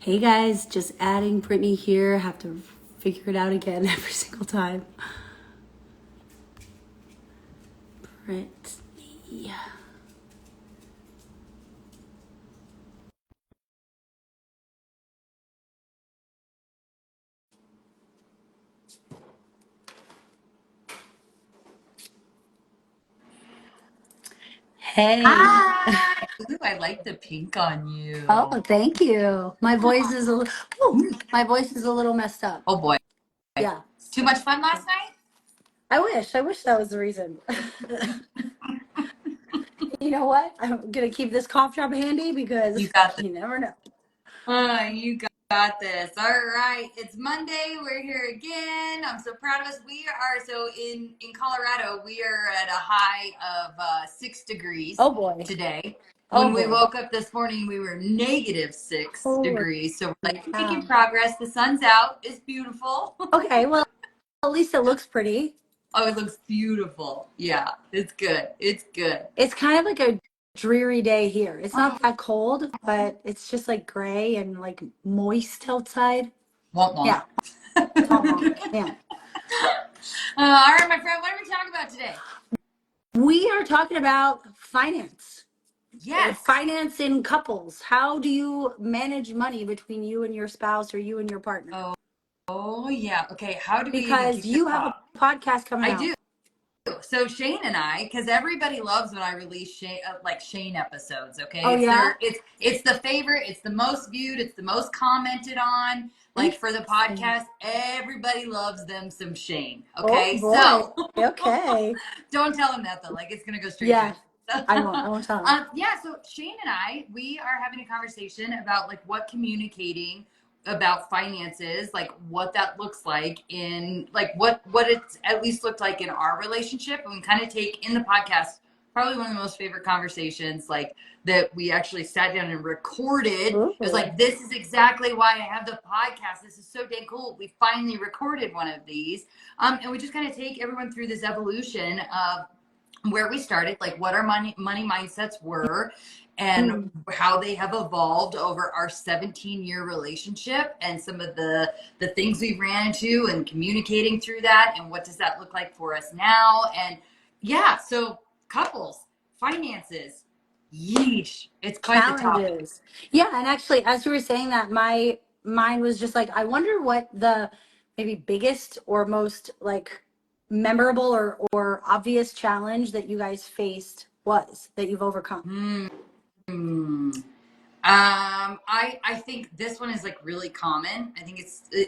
Hey guys, just adding Brittany here. Have to figure it out again every single time. Brittany. Hey. Hi. Ooh, I like the pink on you. Oh, thank you. My voice is a little messed up. Oh boy. Yeah. Too much fun last night? I wish that was the reason. You know what? I'm gonna keep this cough drop handy because You got this. you never know. You got this. All right. It's Monday. We're here again. I'm so proud of us. We are in Colorado. We are at a high of 6 degrees Oh boy. today. Oh When we boy. woke up this morning, we were -6 Holy degrees. So we're like making cow. progress. The sun's out. It's beautiful. Okay, well at least it looks pretty. Oh, it looks beautiful. Yeah, it's good. It's good. It's kind of like a dreary day here. It's not that cold, but it's just like gray and like moist outside. Won't won't. Yeah. Yeah. All right, my friend, what are we talking about today? We are talking about finance. Yes. Finance in couples. How do you manage money between you and your spouse or you and your partner? Oh, yeah. Okay, how do we even Because kick this you have a off? podcast coming I out. do. So Shane and I, because everybody loves when I release Shane episodes. Okay, Oh yeah? it's the favorite. It's the most viewed. It's the most commented on. Like for the Interesting. podcast, everybody loves them some Shane. Oh Okay, boy. so Okay. don't tell him that though. Like it's gonna go straight to Yeah. him. I won't. I won't tell him. Yeah, so Shane and I, we are having a conversation about like what communicating about finances, like what that looks like in like what it's at least looked like in our relationship, and we kind of take in the podcast probably one of the most favorite conversations like that we actually sat down and recorded. It was Ooh. like, this is exactly why I have the podcast. This is so dang cool. We finally recorded one of these. And we just kind of take everyone through this evolution of where we started, like what our money mindsets were and how they have evolved over our 17-year relationship, and some of the things we ran into and communicating through that, and what does that look like for us now. And yeah, so couples, finances, yeesh, it's quite the topic. Challenges. Yeah, and actually, as you were saying that, my mind was just like, I wonder what the maybe biggest or most like memorable or obvious challenge that you guys faced was that you've overcome. Hmm. I think this one is like really common. I think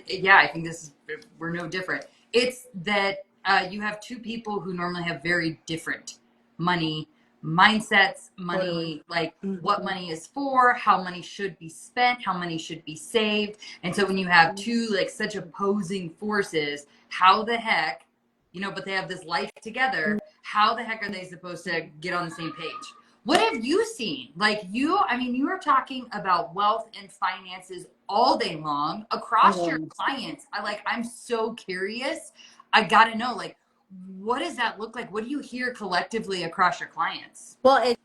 yeah, I think this is, we're no different. It's that you have two people who normally have very different money mindsets, Totally. money, like what Mhm. money is for, how money should be spent, how money should be saved. And so when you have two like such opposing forces, how the heck, but they have this life together, how the heck are they supposed to get on the same page? What have you seen? Like you are talking about wealth and finances all day long across your Always. clients. I'm so curious. I got to know, like, what does that look like? What do you hear collectively across your clients? Well,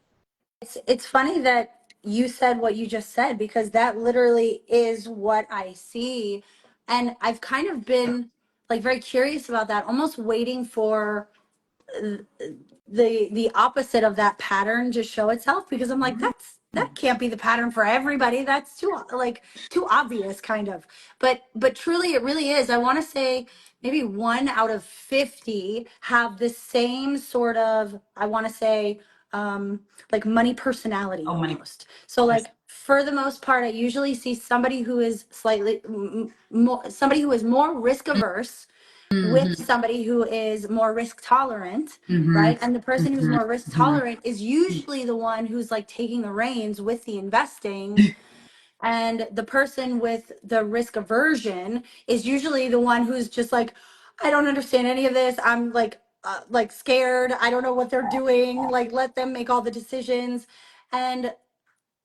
it's funny that you said what you just said because that literally is what I see, and I've kind of been like very curious about that, almost waiting for the opposite of that pattern to show itself, because I'm like, that can't be the pattern for everybody. That's too obvious kind of. But truly it really is. I want to say maybe 1 out of 50 have the same sort of, I want to say, like money personality Oh, money. almost. So Yes. like for the most part, I usually see somebody who is slightly more, somebody who is more risk averse with Mm-hmm. somebody who is more risk tolerant, Mm-hmm. right? And the person who's more risk Mm-hmm. tolerant is usually the one who's like taking the reins with the investing. And the person with the risk aversion is usually the one who's just like, I don't understand any of this. I'm like scared. I don't know what they're doing. Like, let them make all the decisions. And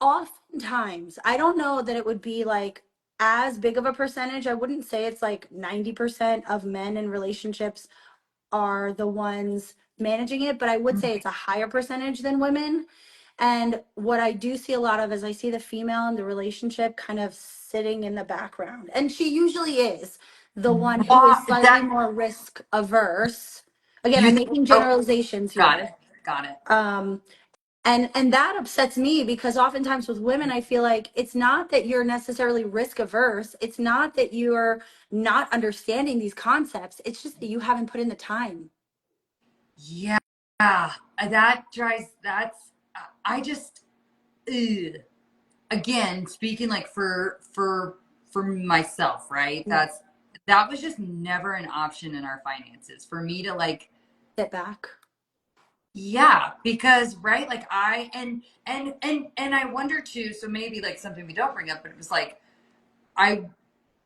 oftentimes, I don't know that it would be like as big of a percentage. I wouldn't say it's like 90% of men in relationships are the ones managing it, but I would say it's a higher percentage than women. And what I do see a lot of is I see the female in the relationship kind of sitting in the background. And she usually is the one who is slightly That more risk averse. Again, you I'm think, making oh, generalizations got it, here. got it. Um, and that upsets me because oftentimes with women, I feel like it's not that you're necessarily risk averse. It's not that you're not understanding these concepts. It's just that you haven't put in the time. Yeah, that drives, I just, ugh. Again, speaking like for myself, right? Yeah. That was just never an option in our finances for me to like, Sit back. yeah, because right, like and I wonder too, so maybe like something we don't bring up, but it was like I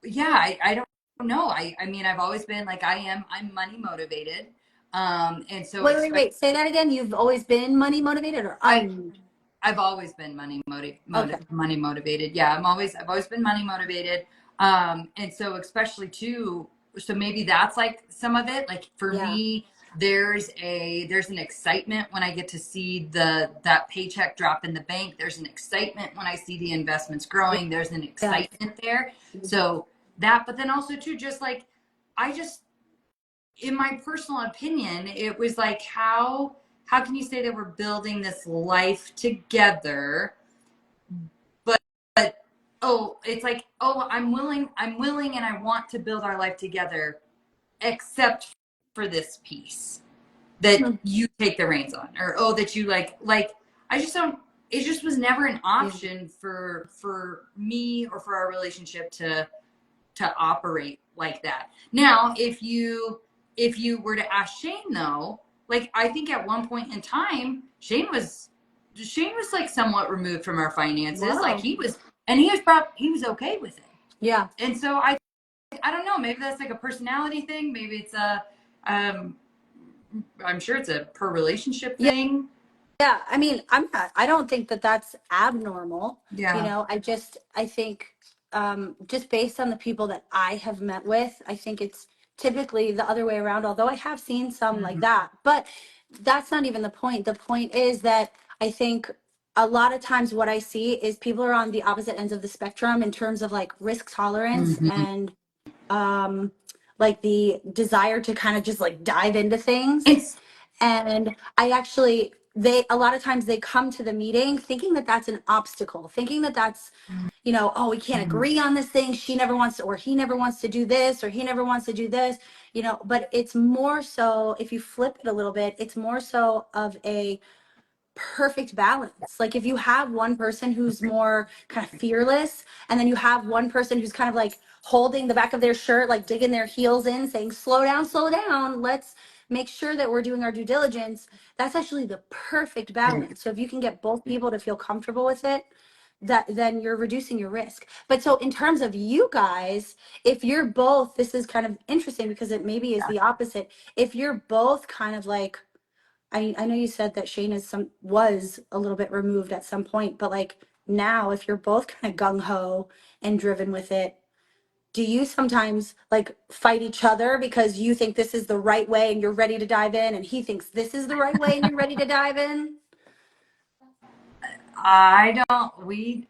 yeah, I don't know. I mean I've always been like I'm money motivated. And so Wait, wait, expect wait. Say that again. You've always been money motivated or I've always been okay. money motivated. Yeah, I've always been money motivated. And so especially too, so maybe that's like some of it. Like for Yeah. me, there's an excitement when I get to see that paycheck drop in the bank. There's an excitement when I see the investments Yeah. growing. There's an Yeah. excitement there. So that, but then also too, just like I just in my personal opinion, it was like how can you say that we're building this life together, but oh, it's like, oh, I'm willing and I want to build our life together, except for this piece that Hmm. you take the reins on, or oh, that you like I just don't it just was never an Yeah. option for me or for our relationship to operate like that. Now, if you were to ask Shane though, like I think at one point in time, Shane was like somewhat removed from our finances. Like Wow. he was and he was okay with it. Yeah. And so I don't know, maybe that's like a personality thing, maybe it's a um I'm sure it's a per relationship Yeah. thing. Yeah, I mean, I don't think that that's abnormal. Yeah. I think, just based on the people that I have met with, I think it's typically the other way around, although I have seen some like Mhm. that. But that's not even the point. The point is that I think a lot of times what I see is people are on the opposite ends of the spectrum in terms of like risk tolerance Mhm. and um like the desire to kind of just like dive into things. It's And I actually, a lot of times they come to the meeting thinking that that's an obstacle, thinking that that's, oh, we can't Mhm. agree on this thing. She never wants to, or he never wants to do this, or he never wants to do this, but it's more so, if you flip it a little bit, it's more so of a perfect balance. Like if you have one person who's more kind of fearless, and then you have one person who's kind of like holding the back of their shirt, like digging their heels in, saying, slow down, let's make sure that we're doing our due diligence. That's actually the perfect balance. So if you can get both people to feel comfortable with it, that then you're reducing your risk. But so in terms of you guys, if you're both, this is kind of interesting because it maybe is the opposite. If you're both kind of like, I know you said that Shane was a little bit removed at some point, but like now, if you're both kind of gung ho and driven with it, do you sometimes like fight each other because you think this is the right way and you're ready to dive in, and he thinks this is the right way and you're ready to dive in? I don't we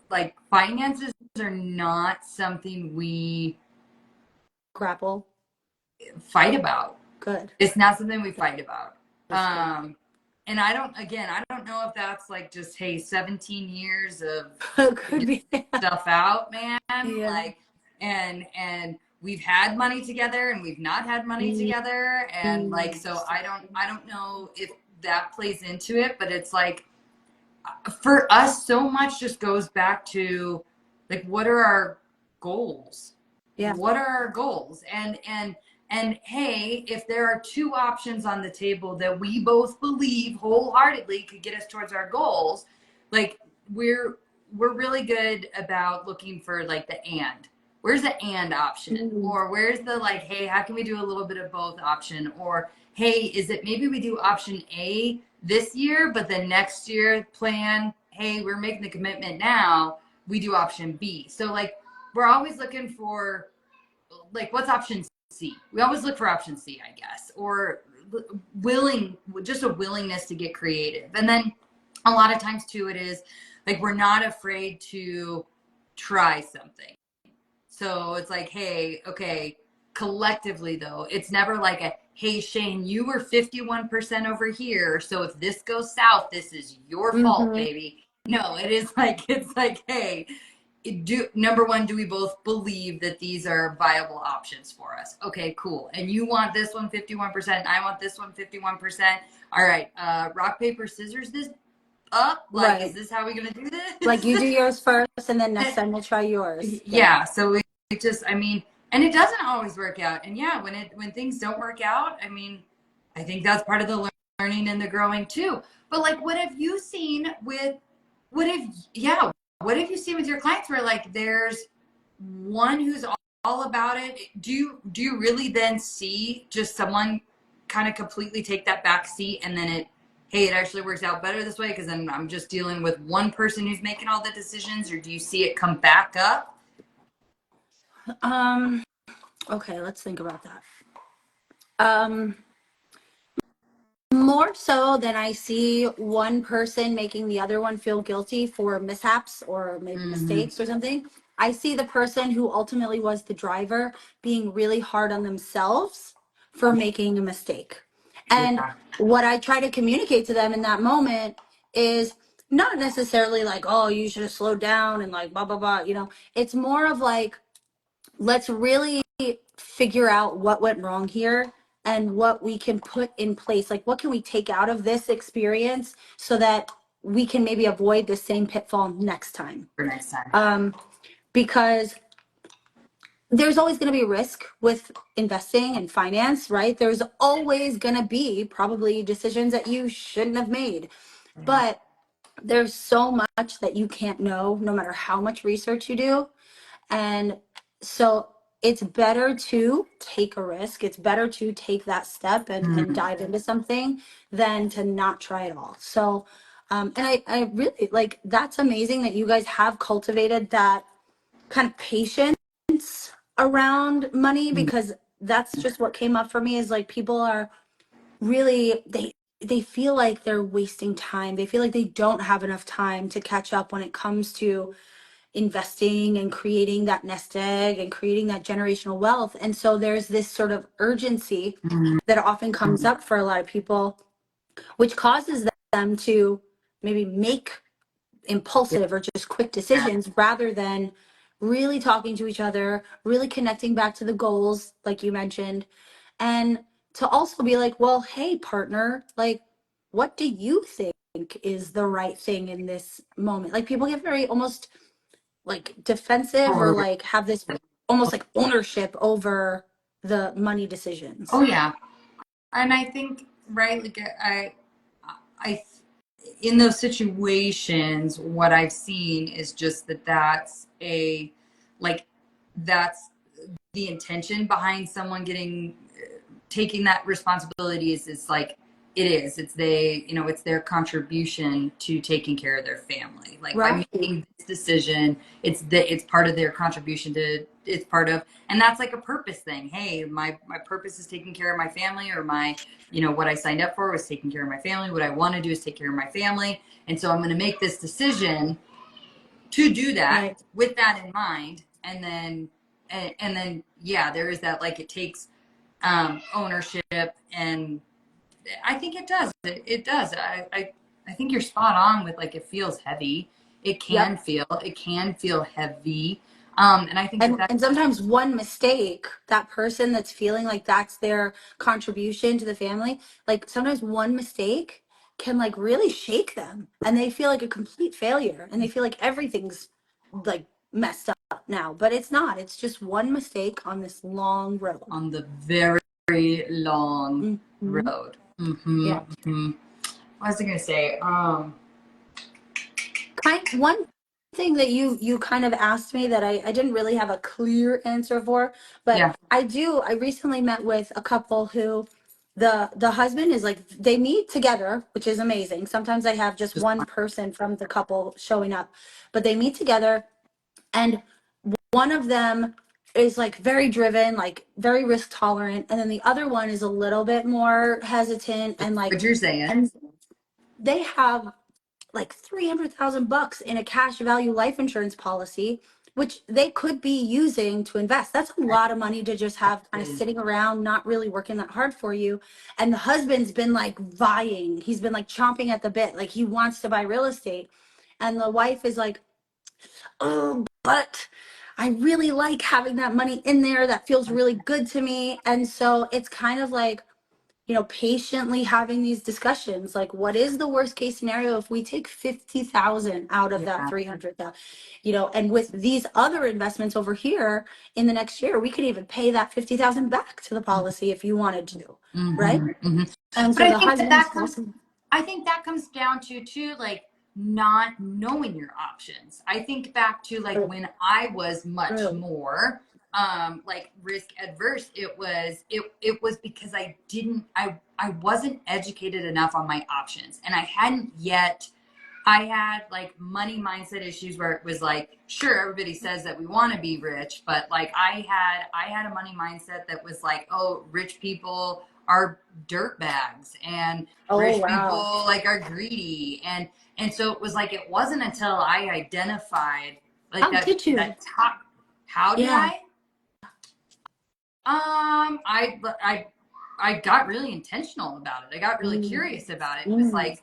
like finances are not something we Grapple. fight about. Good. It's not something we fight about. That's good. Um, and I don't know if that's like just, hey, 17 years of Could figuring be. stuff out, man. Yeah. Like, and we've had money together and we've not had money together. And like, Mm. so I don't know if that plays into it, but it's like, for us, so much just goes back to like, what are our goals? Yeah. What are our goals? And hey, if there are two options on the table that we both believe wholeheartedly could get us towards our goals, like we're really good about looking for like the and. Where's the and option? Mm. Or where's the like, hey, how can we do a little bit of both option? Or hey, is it maybe we do option A this year, but then next year plan, hey, we're making the commitment now, we do option B. So like we're always looking for like what's option C? We always look for option C, I guess, or willing, just a willingness to get creative. And then a lot of times too, it is like we're not afraid to try something. So it's like, hey, okay, collectively though, it's never like a, hey, Shane, you were 51% over here. So if this goes south, this is your fault, Mm-hmm. baby. No, it is like, it's like, hey, number one, do we both believe that these are viable options for us? Okay, cool. And you want this one 51%, I want this one 51%. All right, rock, paper, scissors this up? Like, is Right. this how we're gonna do Like you this? do yours first, and then next time we'll try yours. Yeah. Yeah, so we just, I mean, and it doesn't always work out. And yeah, when things don't work out, I mean, I think that's part of the learning and the growing too. But like, what have you seen with, what if, yeah, what have you seen with your clients where like there's one who's all about it? Do you really then see just someone kind of completely take that back seat, and then hey, it actually works out better this way because then I'm just dealing with one person who's making all the decisions? Or do you see it come back up? Um, okay, let's think about that. Um, More so than I see one person making the other one feel guilty for mishaps or maybe Mm-hmm. mistakes or something. I see the person who ultimately was the driver being really hard on themselves for making a mistake. And Yeah. what I try to communicate to them in that moment is not necessarily like, oh, you should have slowed down and like blah, blah, blah. It's more of like, let's really figure out what went wrong here and what we can put in place. Like, what can we take out of this experience so that we can maybe avoid the same pitfall next time? For next time. Because there's always going to be risk with investing and finance, right? There's always going to be probably decisions that you shouldn't have made. Yeah. But there's so much that you can't know, no matter how much research you do. And so it's better to take a risk. It's better to take that step and Mm. dive into something than to not try at all. So, and I really like that's amazing that you guys have cultivated that kind of patience around money, because that's just what came up for me is like people are really they feel like they're wasting time. They feel like they don't have enough time to catch up when it comes to investing and creating that nest egg and creating that generational wealth. And so there's this sort of urgency Mm. that often comes up for a lot of people, which causes them to maybe make impulsive or just quick Yeah. decisions rather than really talking to each other, really connecting back to the goals, like you mentioned, and to also be like, well, hey, partner, like, what do you think is the right thing in this moment? Like, people get very almost like defensive or Or, like have this almost like ownership over the money oh decisions. yeah. And I think, right, like I, in those situations, what I've seen is just that's like, that's the intention behind someone getting taking that responsibility is like it's it's their contribution to taking care of their family, like by Right. making this decision. It's part of their contribution to, it's part of, and that's like a purpose thing. Hey, my purpose is taking care of my family, or my, what I signed up for was taking care of my family. What I want to do is take care of my family, and so I'm going to make this decision to do that Right. with that in mind. And then yeah, there is that, like, it takes ownership. And I think it does. It does. I think you're spot on with, like, it feels heavy. Yep. It can feel heavy. And I think that And sometimes one mistake, that person that's feeling like that's their contribution to the family, like sometimes one mistake can like really shake them and they feel like a complete failure and they feel like everything's like messed up now, but it's not. It's just one mistake on this long road. on the very long Hmm. road. Mm-hmm, Yeah. mm-hmm. What was I gonna say? One thing that you kind of asked me that I didn't really have a clear answer for, but Yeah, I recently met with a couple who the husband is like they meet together, which is amazing. Sometimes I have just just one person from the couple showing up, but they meet together, and one of them is like very driven, like very risk tolerant, and then the other one is a little bit more hesitant and like what you're saying. and they have like $300,000 in a cash value life insurance policy, which they could be using to invest. That's a lot of money to just have kind of sitting around, not really working that hard for you. And the husband's been like vying, he's been like chomping at the bit, like he wants to buy real estate. And the wife is like, oh, but I really like having that money in there. That feels really good to me. And so it's kind of like, patiently having these discussions. Like, what is the worst case scenario if we take 50,000 out of that Yeah. 300,000? And with these other investments over here in the next year, we could even pay that 50,000 back to the policy if you wanted to, right? And But so I the think that husband's that comes also, I think that comes down to too, like not knowing your options. I think back to like when I was much true. more like risk adverse, it was because I wasn't educated enough on my options, and I had like money mindset issues where it was like, sure, everybody says that we want to be rich, but like I had a money mindset that was like, oh, rich people are dirt bags, and Oh, rich wow. people like are greedy, and so it was like it wasn't until I identified like How did you? that top. How did Yeah. I? I got really intentional about it. I got really Mm, curious about it. It was mm, like,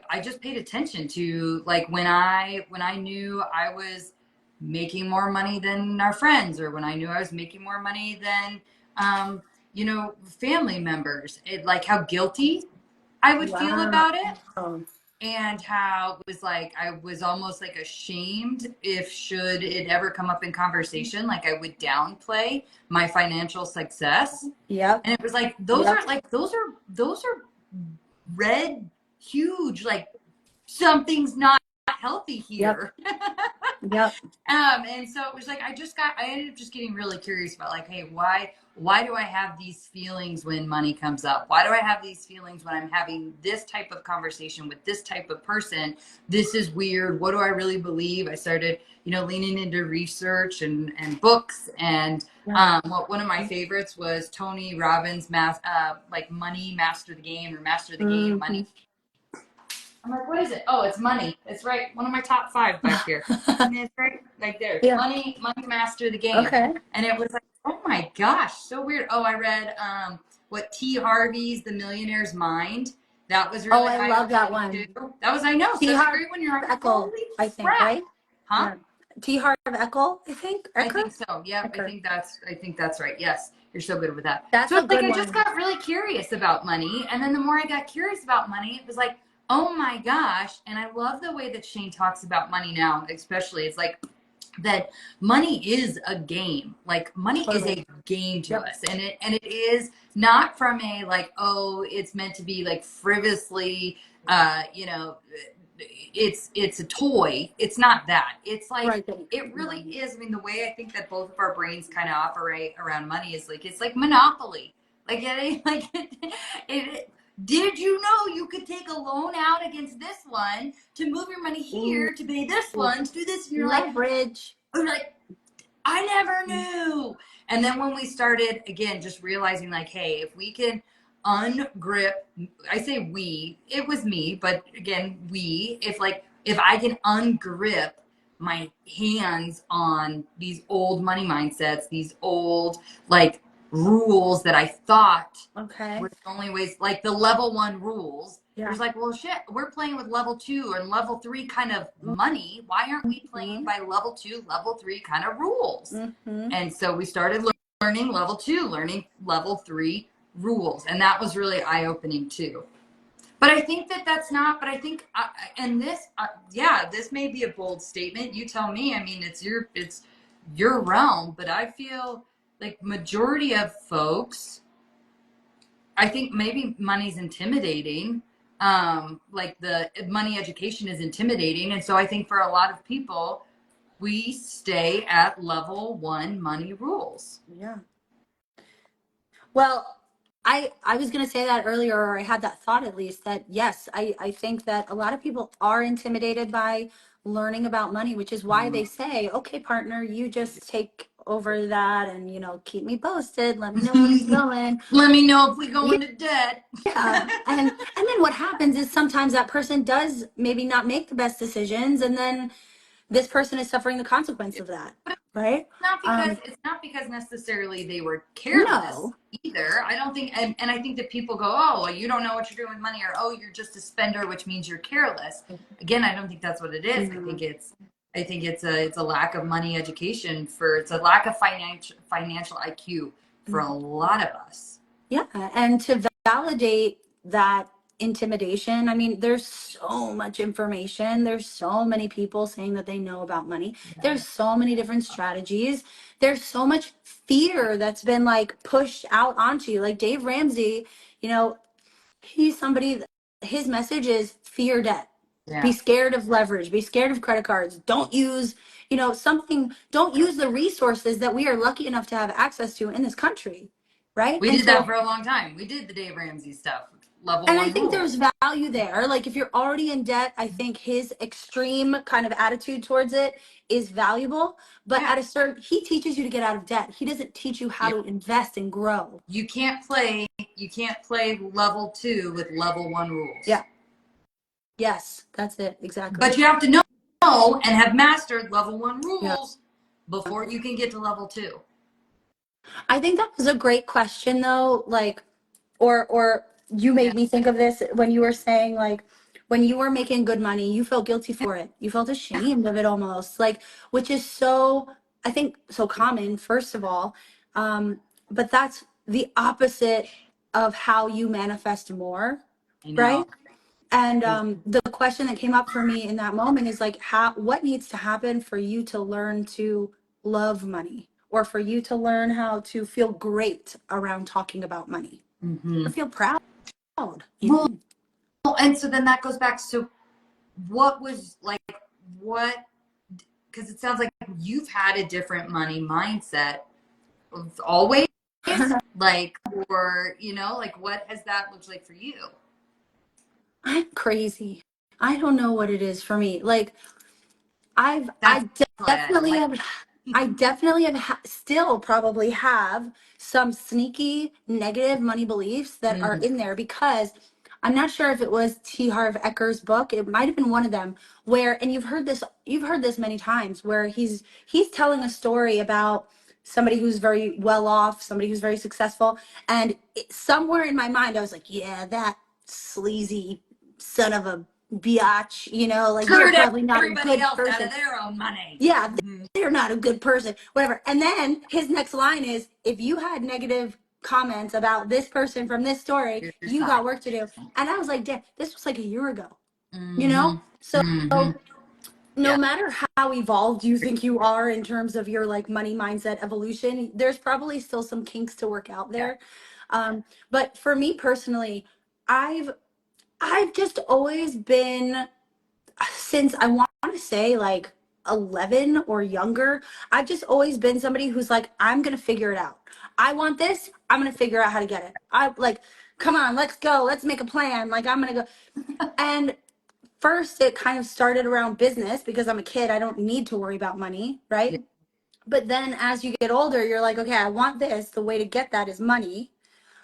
I just paid attention to like when I knew I was making more money than our friends, or when I knew I was making more money than, family members. It like how guilty I would feel wow. about it, and how it was like I was almost like ashamed if should it ever come up in conversation, like I would downplay my financial success. Yep. And it was like Yep. those are red huge, like something's not healthy Yep. here. Yep. And so it was like I ended up just getting really curious about like, hey, why do I have these feelings when money comes up? Why do I have these feelings when I'm having this type of conversation with this type of person? This is weird. What do I really believe? I started, leaning into research and books, and Yeah. one of my favorites was Tony Robbins' like Money Master the Game, or Master the Game Mhm. Money. I'm like, what is it? Oh, it's money. It's right. One of my top 5 back here. And it's right like there. Yeah. Money master the game. Okay. And it was like, oh my gosh, so weird. Oh, I read what T. Harvey's The Millionaire's Mind. That was Oh, really I eye love that opening one. too. That was, I know, T. such a Harv great one. You're like, Eckel, holy I think, crap. right? Huh? Yeah. T. Harv Eckel, I think. I Ecker? think so. Yep. Ecker. I think that's right. Yes. You're so good with that. That's So a it's like good I just one. got really curious about money. And then the more I got curious about money, it was like, oh my gosh. And I love the way that Shane talks about money now, especially. It's like that money is a game. Like money is Totally. a game to Yep. us. And it is not from a like, oh, it's meant to be like frivolously, you know, it's a toy. It's not that. It's like Right. it really is. I mean, the way I think that both of our brains kind of operate around money is like it's like Monopoly. Like it ain't like did you know you could take a loan out against this one to move your money Ooh, here to pay this one to do this? And leverage. you're like, I never knew. And then when we started again, just realizing like, hey, if we can ungrip, I say we, it was me, but again, if I can ungrip my hands on these old money mindsets, these old like rules that I thought Okay. were the only ways, like the level 1 rules. Yeah. There's like, well, shit, we're playing with level 2 and level 3 kind of money. Why aren't we playing Mm-hmm. by level 2, level 3 kind of rules? Mm-hmm. And so we started learning level 2, learning level 3 rules. And that was really eye opening too. But I think that's not, but I think, and this, yeah, this may be a bold statement. You tell me. I mean, it's your realm, but I feel like majority of folks, I think maybe money's intimidating. Like the money education is intimidating. And so I think for a lot of people, we stay at level 1 money rules. Yeah. Well, I was going to say that earlier, or I had that thought at least, that yes, I think that a lot of people are intimidated by learning about money, which is why they say, okay, partner, you just take over that, and keep me posted. Let me know where it's going. Let me know if we go Yeah. into debt. Yeah. And then what happens is sometimes that person does maybe not make the best decisions, and then this person is suffering the consequence of that, right? Not because it's not because necessarily they were careless No. either. I don't think, and I think that people go, oh, well, you don't know what you're doing with money, or oh, you're just a spender, which means you're careless. Again, I don't think that's what it is. I think it's a lack of money education it's a lack of financial IQ for a lot of us. Yeah, and to validate that intimidation, I mean, there's so much information. There's so many people saying that they know about money. There's so many different strategies. There's so much fear that's been like pushed out onto you. Like Dave Ramsey, he's somebody, his message is fear debt. Be Yeah. scared of leverage, be scared of credit cards. Don't use, don't use the resources that we are lucky enough to have access to in this country. Right. We And did that so, for a long time. We did the Dave Ramsey stuff, level and I one think rules. there's value there. Like if you're already in debt, I think his extreme kind of attitude towards it is valuable. But Yeah. at a certain, he teaches you to get out of debt. He doesn't teach you how Yeah. to invest and grow. You can't play level 2 with level 1 rules. Yeah. Yes, that's it. Exactly. But you have to know and have mastered level 1 Yeah. rules before you can get to level 2. I think that was a great question though. Like, or you Yeah. made me think of this when you were saying like when you were making good money, you felt guilty for it. You felt ashamed of it almost. Like, which is so, I think, so common, first of all. But that's the opposite of how you manifest more, I know. right? And the question that came up for me in that moment is like, what needs to happen for you to learn to love money, or for you to learn how to feel great around talking about money, Mm-hmm. or feel proud Well, even. and so then that goes back. So what was like, what, because it sounds like you've had a different money mindset always, like, or, like what has that looked like for you? I'm crazy. I don't know what it is for me. Like I've That's I why I definitely like have I definitely have still probably have some sneaky negative money beliefs that are Mhm. in there, because I'm not sure if it was T. Harv Ecker's book. It might have been one of them where, and you've heard this many times, where he's telling a story about somebody who's very well off, somebody who's very successful, and somewhere in my mind I was like, yeah, that sleazy son of a biatch, like they're Screwed probably not a everybody good else out person. of their own money. Yeah, Mhm. they're not a good person, whatever. And then his next line is, if you had negative comments about this person from this story, Here's your you sign. got work to do. And I was like, damn, this was like a year ago, Mm-hmm. So Mm-hmm. no Yeah. matter how evolved you think you are in terms of your like money mindset evolution, there's probably still some kinks to work out Yeah. there. But for me personally, I've I've just always been, since I want to say like 11 or younger, I've just always been somebody who's like, I'm going to figure it out. I want this. I'm going to figure out how to get it. I like, come on, let's go. Let's make a plan. Like, I'm going to go. And first, it kind of started around business because I'm a kid. I don't need to worry about money. Right. Yeah. But then as you get older, you're like, okay, I want this. The way to get that is money.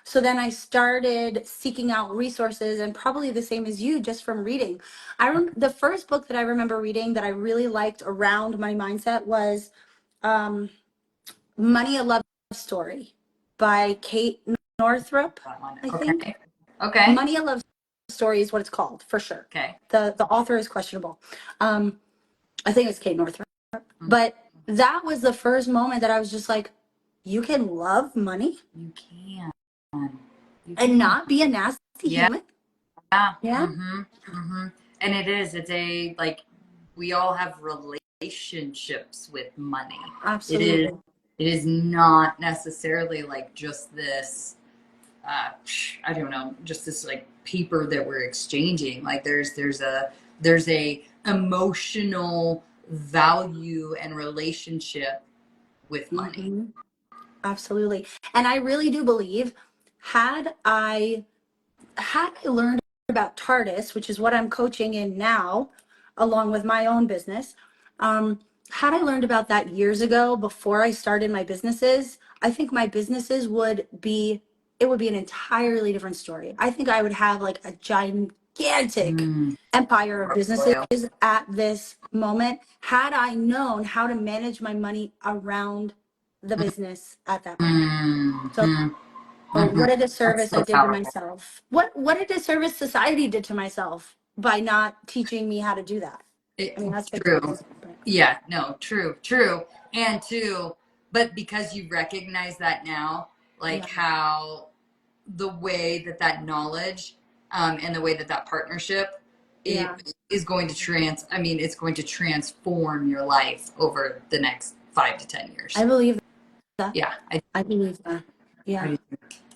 So then I started seeking out resources, and probably the same as you, just from reading. The first book that I remember reading that I really liked around my mindset was um, Money, a Love Story by Kate Northrup, That one. I think. Okay. Okay. Money, a Love Story is what it's called, for sure. Okay. The author is questionable. I think it's Kate Northrup. Mm. But that was the first moment that I was just like, you can love money You can. You and can. not be a nasty Yeah. human. Yeah. Yeah, Mm-hmm. Mm-hmm. And it's a, like, we all have relationships with money. It is, absolutely. it is not necessarily like just this, I don't know, just this like paper that we're exchanging. Like there's a emotional value and relationship with money. Hmm. Absolutely. And I really do believe, had I learned about TARDIS, which is what I'm coaching in now, along with my own business, um, had I learned about that years ago before I started my businesses, I think my businesses would be, it would be an entirely different story. I think I would have like a gigantic empire of businesses Portfolio. at this moment had I known how to manage my money around the business at that point. So what a That's disservice I so did to powerful. myself. What a disservice society did to myself by not teaching me how to do that. I mean, that's True. fictitious. But Yeah, no, true. And two, but because you recognize that now, like yeah, how the way that knowledge and the way that partnership yeah. it is going to it's going to transform your life over the next 5 to 10 years. I believe that. Yeah. I believe that. Yeah. I,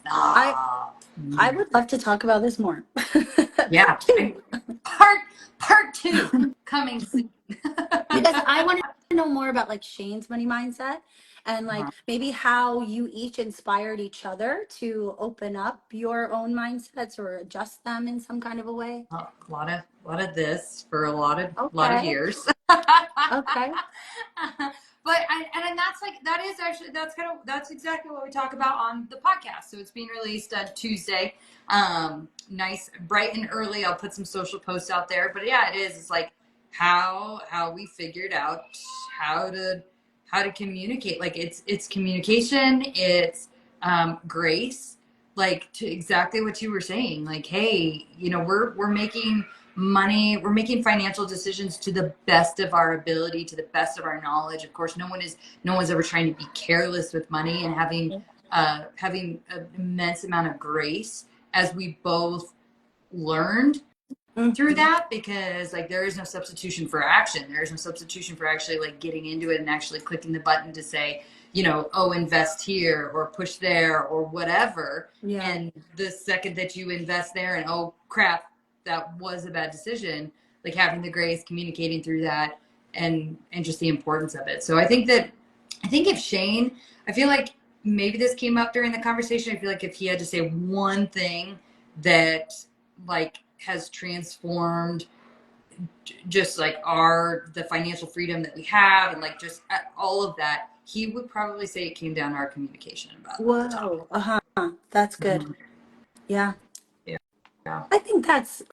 I ah, I would love to talk about this more. yeah. Too. Part two coming soon. Because I want to know more about like Shane's money mindset and like Uh-huh. maybe how you each inspired each other to open up your own mindsets or adjust them in some kind of a way. A lot of this for a lot of Okay. years. Okay. And that's like that is actually that's exactly what we talk about on the podcast. So it's being released on Tuesday. Nice, bright and early. I'll put some social posts out there. But yeah, it is. It's like how we figured out how to how to communicate. Like it's communication. It's grace. Like to exactly what you were saying. Like, hey, we're making money, we're making financial decisions to the best of our ability, to the best of our knowledge. Of course, no one's ever trying to be careless with money, and having an immense amount of grace as we both learned through Mhm. that, because like there is no substitution for action. There is no substitution for actually like getting into it and actually clicking the button to say, oh, invest here or push there or whatever. Yeah. And the second that you invest there and oh crap, that was a bad decision, like having the grace, communicating through that, and just the importance of it. So I think if Shane, I feel like maybe this came up during the conversation. I feel like if he had to say one thing that like has transformed just like the financial freedom that we have and like just all of that, he would probably say it came down to our communication about the topic. Whoa. Uh-huh. That's good. Mhm. Yeah. Yeah, yeah. I think that's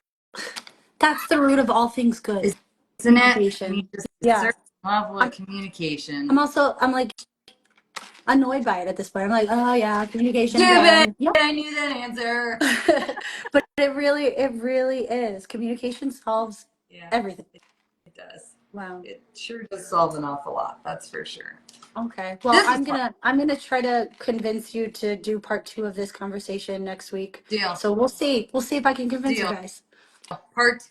the root of all things good. Isn't it? I mean, Communication. just a Yeah. certain level of I'm communication. I'm like annoyed by it at this point. I'm like, oh yeah, communication Stupid. again. Yep. I knew that answer. But it really is. Communication solves Yeah, everything. it does. Wow. It sure does solve an awful lot. That's for sure. Okay. Well, This was fun. I'm gonna try to convince you to do part two of this conversation next week. Deal. So we'll see. We'll see if I can convince you Deal. guys. Part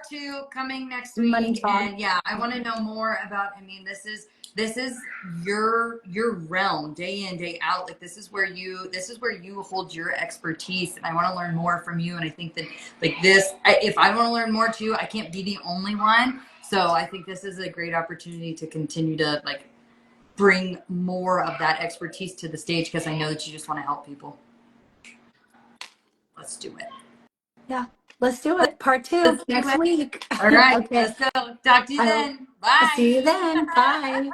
two coming next Money week. talk. And yeah, I want to know more about, I mean, this is your realm, day in, day out. Like this is where you hold your expertise, and I want to learn more from you. And I think that like if I want to learn more too, I can't be the only one. So I think this is a great opportunity to continue to like bring more of that expertise to the stage, because I know that you just want to help people. Let's do it. Yeah. Let's do it. Part two Let's do next it. week. All right, Okay. let's go. Talk to you I'll then. Bye. see you then. Bye.